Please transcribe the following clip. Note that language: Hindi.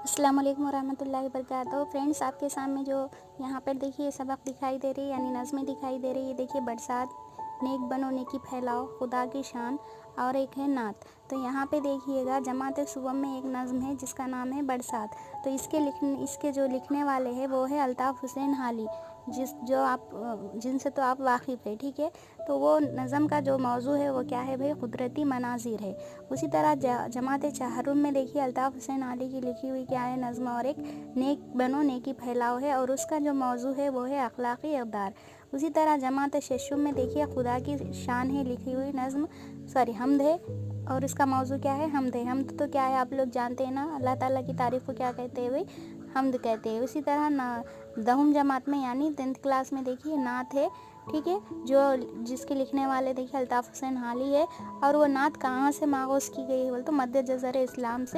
अस्सलाम वालेकुम वरहमतुल्लाहि वबरकातुहू। फ्रेंड्स, आपके सामने जो यहाँ पर देखिए सबक दिखाई दे रही है, यानी नज़्में दिखाई दे रही है। देखिए बरसात, नेक बनो नेकी फैलाओ, खुदा की शान, और एक है नात। तो यहाँ पे देखिएगा जमात सुवम में एक नज़्म है जिसका नाम है बरसात। तो इसके जो लिखने वाले हैं वो है अल्ताफ़ हुसैन हाली, जिनसे तो आप वाकिफ़ है, ठीक है। तो वो नज़्म का जो मौजू है वो क्या है भाई, कुदरती मनाज़िर है। उसी तरह जमात चहारुम में देखिए अल्ताफ़ हुसैन हाली की लिखी हुई क्या है नज़्म, और एक नेक बनो नेकी फैलाओ है, और उसका जो मौजू है वो है अखलाक़ी इक़दार। उसी तरह जमात शशुम में देखिए खुदा की शान है लिखी हुई नज़्म, हमद है, और इसका मौजू क्या है, हमद है। हमद तो क्या है आप लोग जानते हैं ना, अल्लाह ताला की तारीफ़ को क्या कहते हैं भाई, हमद कहते हैं। उसी तरह ना दहुम जमात में यानी 10th क्लास में देखिए नात है, ठीक है, जिसके लिखने वाले देखिए अल्ताफ़ हुसैन हाली है। और वो नात कहाँ से मागोज़ की गई है बोल तो मध्य जज़र इस्लाम से